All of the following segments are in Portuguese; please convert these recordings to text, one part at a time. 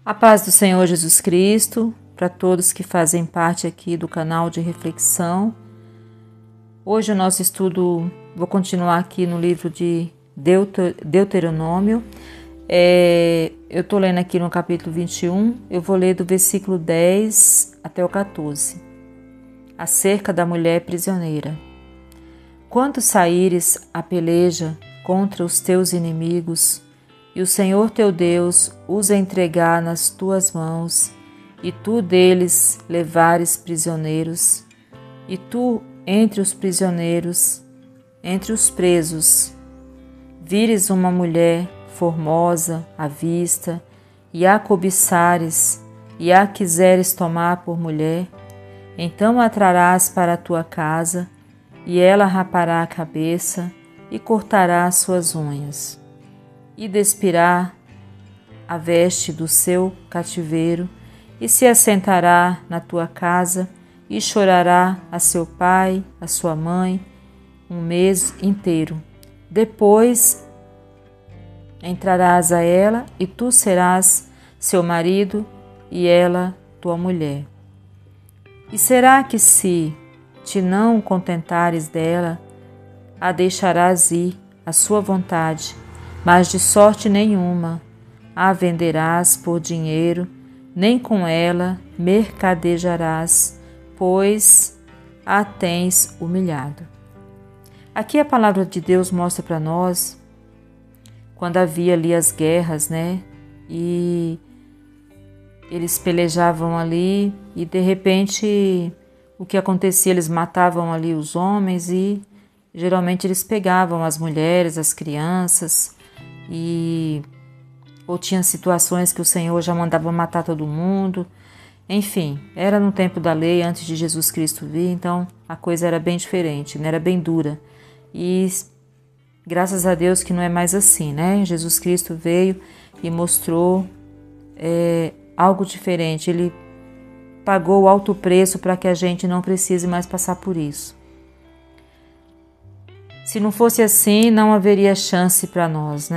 A paz do Senhor Jesus Cristo, para todos que fazem parte aqui do canal de reflexão. Hoje o nosso estudo, vou continuar aqui no livro de Deuteronômio. Eu estou lendo aqui no capítulo 21, eu vou ler do versículo 10 até o 14. Acerca da mulher prisioneira. Quando saíres a peleja contra os teus inimigos, e o Senhor teu Deus os entregar nas tuas mãos, e tu deles levares prisioneiros, e tu entre os prisioneiros, entre os presos, vires uma mulher formosa à vista, e a cobiçares, e a quiseres tomar por mulher, então a trarás para a tua casa, e ela rapará a cabeça, e cortará as suas unhas. E despirá a veste do seu cativeiro, e se assentará na tua casa, e chorará a seu pai, a sua mãe, um mês inteiro. Depois entrarás a ela, e tu serás seu marido, e ela tua mulher. E será que se te não contentares dela, a deixarás ir à sua vontade, mas de sorte nenhuma a venderás por dinheiro, nem com ela mercadejarás, pois a tens humilhado. Aqui a palavra de Deus mostra para nós, quando havia ali as guerras, e eles pelejavam ali, e de repente o que acontecia, eles matavam ali os homens, e geralmente eles pegavam as mulheres, as crianças, ou tinha situações que o Senhor já mandava matar todo mundo. Enfim, era no tempo da lei, antes de Jesus Cristo vir, então a coisa era bem diferente, era bem dura. E graças a Deus que não é mais assim, Jesus Cristo veio e mostrou algo diferente. Ele pagou alto preço para que a gente não precise mais passar por isso. Se não fosse assim, não haveria chance para nós,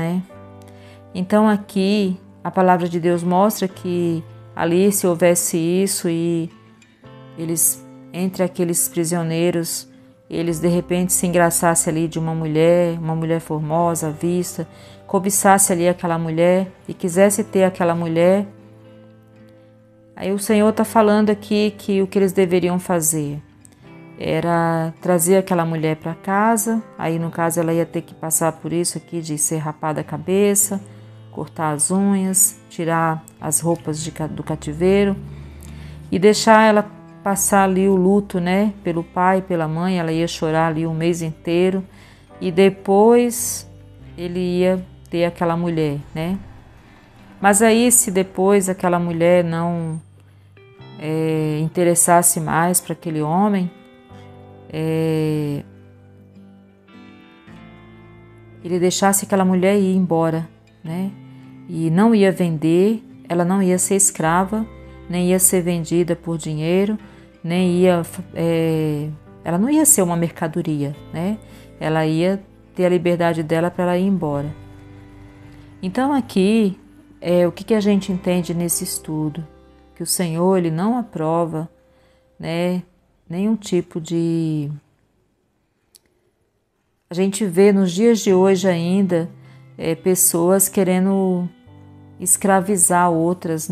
Então aqui a palavra de Deus mostra que ali, se houvesse isso e eles, entre aqueles prisioneiros, eles de repente se engraçassem ali de uma mulher formosa à vista, cobiçasse ali aquela mulher e quisesse ter aquela mulher, aí o Senhor está falando aqui que o que eles deveriam fazer era trazer aquela mulher para casa. Aí no caso ela ia ter que passar por isso aqui de ser rapada a cabeça, cortar as unhas, tirar as roupas do cativeiro e deixar ela passar ali o luto, pelo pai e pela mãe. Ela ia chorar ali um mês inteiro e depois ele ia ter aquela mulher, Mas aí, se depois aquela mulher não interessasse mais para aquele homem, ele deixasse aquela mulher ir embora, E não ia vender, ela não ia ser escrava, nem ia ser vendida por dinheiro, ela não ia ser uma mercadoria, Ela ia ter a liberdade dela para ela ir embora. Então aqui, o que a gente entende nesse estudo? Que o Senhor, Ele não aprova, nenhum tipo de... A gente vê nos dias de hoje ainda pessoas querendo escravizar outras,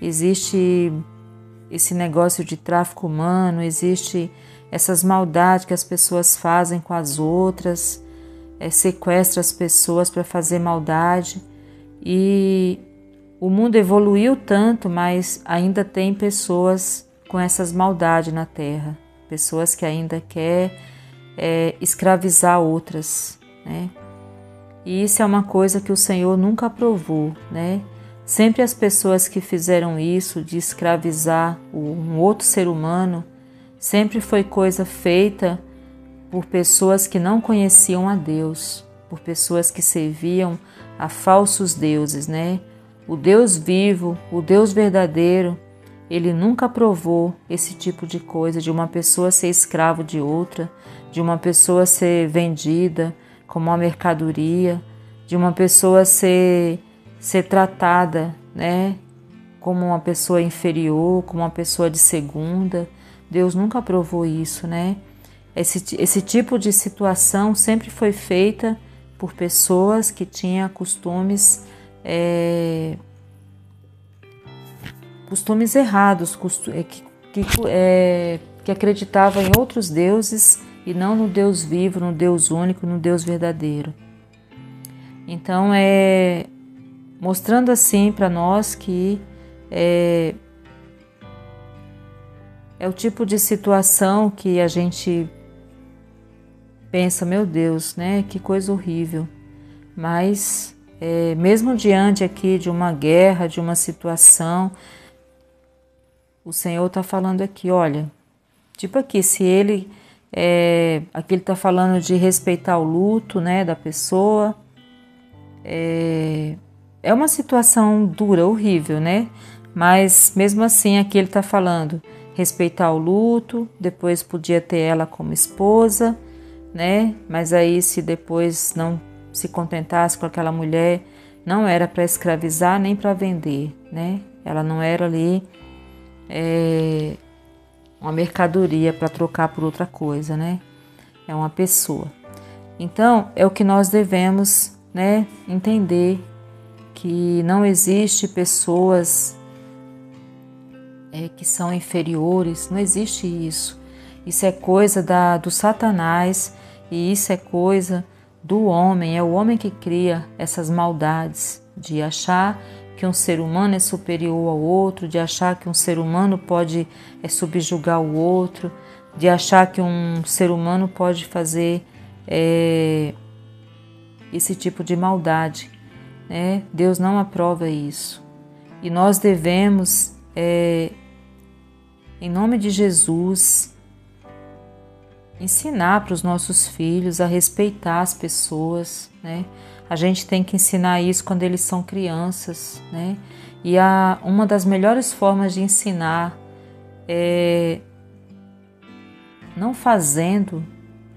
Existe esse negócio de tráfico humano, existe essas maldades que as pessoas fazem com as outras, sequestra as pessoas para fazer maldade. E o mundo evoluiu tanto, mas ainda tem pessoas com essas maldades na terra, pessoas que ainda querem escravizar outras, E isso é uma coisa que o Senhor nunca aprovou, Sempre as pessoas que fizeram isso, de escravizar um outro ser humano, sempre foi coisa feita por pessoas que não conheciam a Deus, por pessoas que serviam a falsos deuses, O Deus vivo, o Deus verdadeiro, Ele nunca aprovou esse tipo de coisa, de uma pessoa ser escravo de outra, de uma pessoa ser vendida como uma mercadoria, de uma pessoa ser tratada, como uma pessoa inferior, como uma pessoa de segunda. Deus nunca aprovou isso, né? Esse tipo de situação sempre foi feita por pessoas que tinham costumes errados, que acreditavam em outros deuses e não no Deus vivo, no Deus único, no Deus verdadeiro. Então, mostrando assim para nós que é o tipo de situação que a gente pensa, meu Deus, né? Que coisa horrível. Mas, mesmo diante aqui de uma guerra, de uma situação, o Senhor está falando aqui, olha, tipo aqui, se ele, aqui ele está falando de respeitar o luto, né, da pessoa, é uma situação dura, horrível, né? Mas mesmo assim aqui ele está falando respeitar o luto, depois podia ter ela como esposa, né? Mas aí se depois não se contentasse com aquela mulher, não era para escravizar nem para vender, né? Ela não era ali uma mercadoria para trocar por outra coisa, né? É uma pessoa. Então, é o que nós devemos, né, entender, que não existe pessoas que são inferiores, não existe isso. Isso é coisa do Satanás e isso é coisa do homem, é o homem que cria essas maldades, de achar que um ser humano é superior ao outro, de achar que um ser humano pode subjugar o outro, de achar que um ser humano pode fazer esse tipo de maldade, né? Deus não aprova isso. E nós devemos, em nome de Jesus, ensinar para os nossos filhos a respeitar as pessoas, né? A gente tem que ensinar isso quando eles são crianças, né? E uma das melhores formas de ensinar é não fazendo,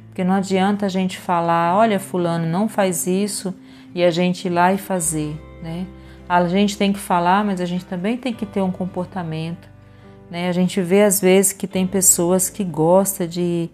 porque não adianta a gente falar, olha fulano, não faz isso, e a gente ir lá e fazer, né? A gente tem que falar, mas a gente também tem que ter um comportamento, né? A gente vê às vezes que tem pessoas que gostam de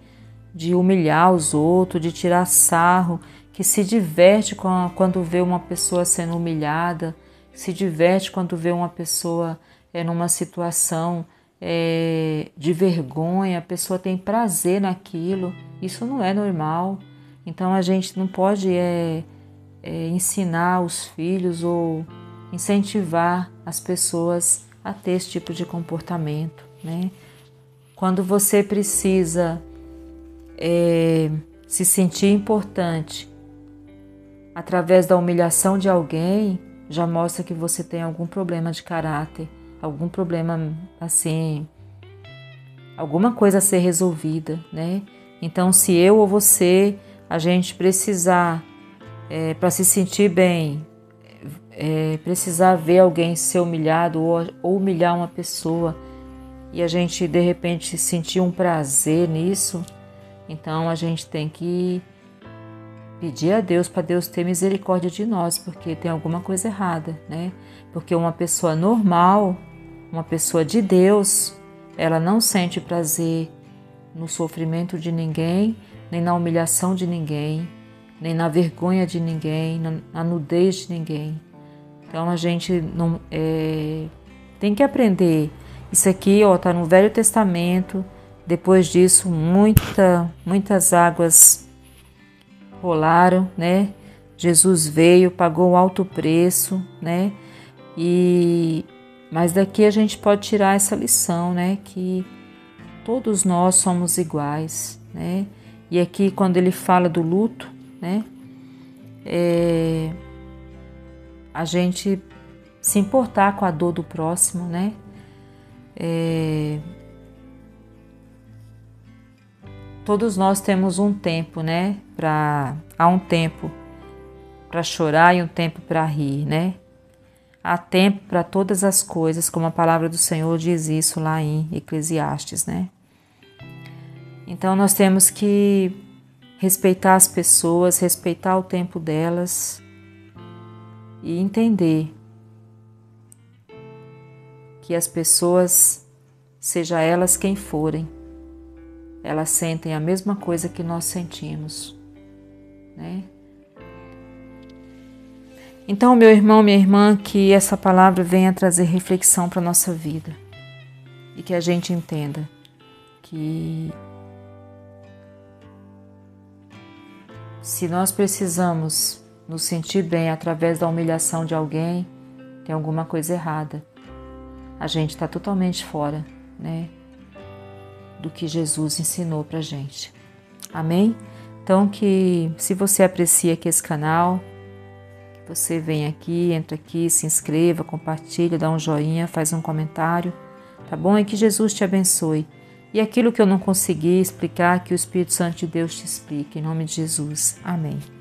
humilhar os outros, de tirar sarro, que se diverte quando vê uma pessoa sendo humilhada, se diverte quando vê uma pessoa numa situação de vergonha, a pessoa tem prazer naquilo. Isso não é normal. Então a gente não pode ensinar os filhos ou incentivar as pessoas a ter esse tipo de comportamento, né? Quando você precisa se sentir importante através da humilhação de alguém, já mostra que você tem algum problema de caráter, algum problema assim, alguma coisa a ser resolvida, né? Então, se eu ou você, a gente precisar, para se sentir bem, precisar ver alguém ser humilhado ou humilhar uma pessoa e a gente de repente sentir um prazer nisso, então a gente tem que pedir a Deus para Deus ter misericórdia de nós, porque tem alguma coisa errada, né? Porque uma pessoa normal, uma pessoa de Deus, ela não sente prazer no sofrimento de ninguém, nem na humilhação de ninguém, nem na vergonha de ninguém, na nudez de ninguém. Então a gente não tem que aprender. Isso aqui está no Velho Testamento. Depois disso, muitas águas rolaram, né? Jesus veio, pagou um alto preço, né? Mas daqui a gente pode tirar essa lição, né? Que todos nós somos iguais, né? E aqui quando ele fala do luto, né? A gente se importar com a dor do próximo, né? Todos nós temos um tempo, né? Há um tempo para chorar e um tempo para rir, né? Há tempo para todas as coisas, como a palavra do Senhor diz isso lá em Eclesiastes, né? Então nós temos que respeitar as pessoas, respeitar o tempo delas e entender que as pessoas, seja elas quem forem, elas sentem a mesma coisa que nós sentimos, né? Então, meu irmão, minha irmã, que essa palavra venha trazer reflexão para a nossa vida e que a gente entenda que se nós precisamos nos sentir bem através da humilhação de alguém, tem alguma coisa errada. A gente está totalmente fora, né, do que Jesus ensinou para a gente. Amém? Então, que se você aprecia aqui esse canal, que você venha aqui, entra aqui, se inscreva, compartilha, dá um joinha, faz um comentário, tá bom? E que Jesus te abençoe. E aquilo que eu não consegui explicar, que o Espírito Santo de Deus te explique, em nome de Jesus. Amém.